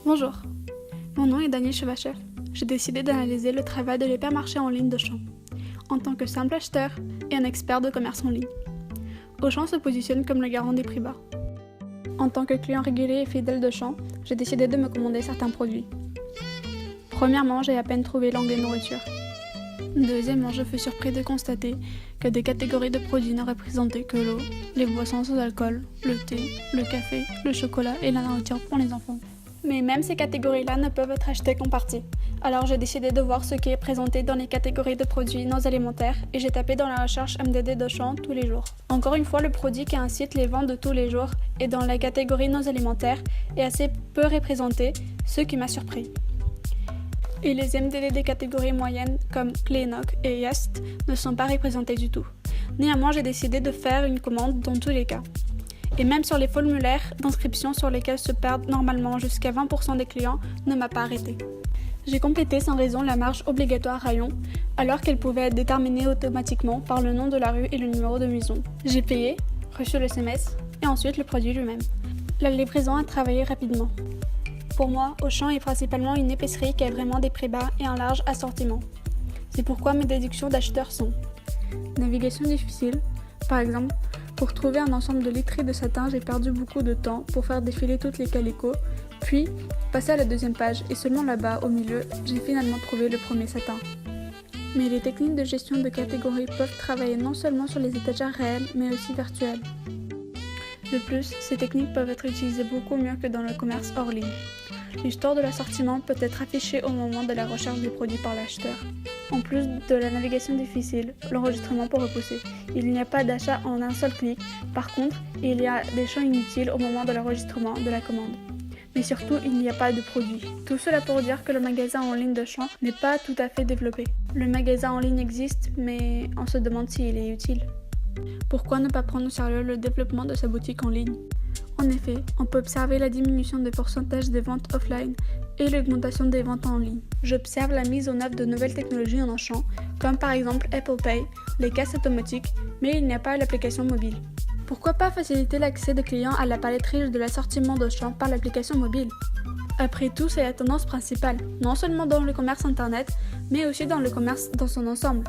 Bonjour, mon nom est Daniel Chevachev. J'ai décidé d'analyser le travail de l'hypermarché en ligne d'Auchan, en tant que simple acheteur et un expert de commerce en ligne. Auchan se positionne comme le garant des prix bas. En tant que client régulier et fidèle d'Auchan, j'ai décidé de me commander certains produits. Premièrement, j'ai à peine trouvé l'onglet nourriture. Deuxièmement, je fus surpris de constater que des catégories de produits ne représentaient que l'eau, les boissons sans alcool, le thé, le café, le chocolat et la nourriture pour les enfants. Mais même ces catégories-là ne peuvent être achetées qu'en partie. Alors j'ai décidé de voir ce qui est présenté dans les catégories de produits non alimentaires et j'ai tapé dans la recherche MDD d'Auchan tous les jours. Encore une fois, le produit qui incite les ventes de tous les jours et dans la catégorie non alimentaire est assez peu représenté, ce qui m'a surpris. Et les MDD des catégories moyennes comme Clénoc et Yest ne sont pas représentés du tout. Néanmoins, j'ai décidé de faire une commande dans tous les cas. Et même sur les formulaires d'inscription sur lesquels se perdent normalement jusqu'à 20% des clients ne m'a pas arrêté. J'ai complété sans raison la marge obligatoire rayon, alors qu'elle pouvait être déterminée automatiquement par le nom de la rue et le numéro de maison. J'ai payé, reçu le SMS et ensuite le produit lui-même. La livraison a travaillé rapidement. Pour moi, Auchan est principalement une épicerie qui a vraiment des prix bas et un large assortiment. C'est pourquoi mes déductions d'acheteurs sont navigation difficile, par exemple. Pour trouver un ensemble de literie de satin, j'ai perdu beaucoup de temps pour faire défiler toutes les calicots, puis passer à la deuxième page et seulement là-bas, au milieu, j'ai finalement trouvé le premier satin. Mais les techniques de gestion de catégories peuvent travailler non seulement sur les étagères réelles, mais aussi virtuelles. De plus, ces techniques peuvent être utilisées beaucoup mieux que dans le commerce hors ligne. L'histoire de l'assortiment peut être affichée au moment de la recherche des produits par l'acheteur. En plus de la navigation difficile, l'enregistrement peut repousser. Il n'y a pas d'achat en un seul clic. Par contre, il y a des champs inutiles au moment de l'enregistrement de la commande. Mais surtout, il n'y a pas de produit. Tout cela pour dire que le magasin en ligne d'Auchan n'est pas tout à fait développé. Le magasin en ligne existe, mais on se demande s'il est utile. Pourquoi ne pas prendre au sérieux le développement de sa boutique en ligne ? En effet, on peut observer la diminution des pourcentages des ventes offline et l'augmentation des ventes en ligne. J'observe la mise en œuvre de nouvelles technologies en Auchan, comme par exemple Apple Pay, les caisses automatiques, mais il n'y a pas l'application mobile. Pourquoi pas faciliter l'accès des clients à la palette riche de l'assortiment d'Auchan par l'application mobile ? Après tout, c'est la tendance principale, non seulement dans le commerce internet, mais aussi dans le commerce dans son ensemble.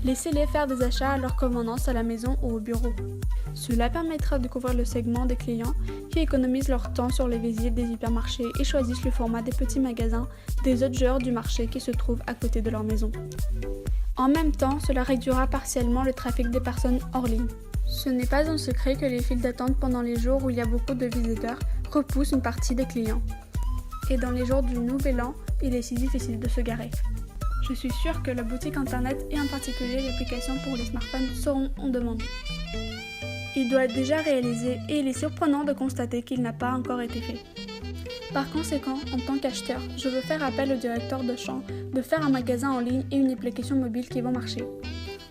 Laissez-les faire des achats à leur convenance à la maison ou au bureau. Cela permettra de couvrir le segment des clients qui économisent leur temps sur les visites des hypermarchés et choisissent le format des petits magasins des autres joueurs du marché qui se trouvent à côté de leur maison. En même temps, cela réduira partiellement le trafic des personnes hors ligne. Ce n'est pas un secret que les files d'attente pendant les jours où il y a beaucoup de visiteurs repoussent une partie des clients. Et dans les jours du Nouvel An, il est si difficile de se garer. Je suis sûre que la boutique internet et en particulier l'application pour les smartphones seront en demande. Il doit être déjà réalisé et il est surprenant de constater qu'il n'a pas encore été fait. Par conséquent, en tant qu'acheteur, je veux faire appel au directeur d'Auchan de faire un magasin en ligne et une application mobile qui vont marcher.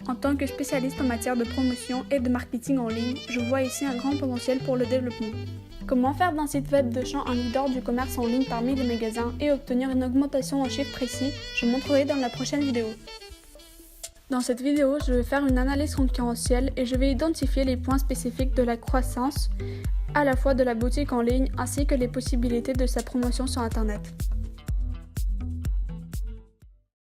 En tant que spécialiste en matière de promotion et de marketing en ligne, je vois ici un grand potentiel pour le développement. Comment faire d'un site web d'Auchan un leader du commerce en ligne parmi les magasins et obtenir une augmentation en chiffres précis, je montrerai dans la prochaine vidéo. Dans cette vidéo, je vais faire une analyse concurrentielle et je vais identifier les points spécifiques de la croissance, à la fois de la boutique en ligne ainsi que les possibilités de sa promotion sur Internet.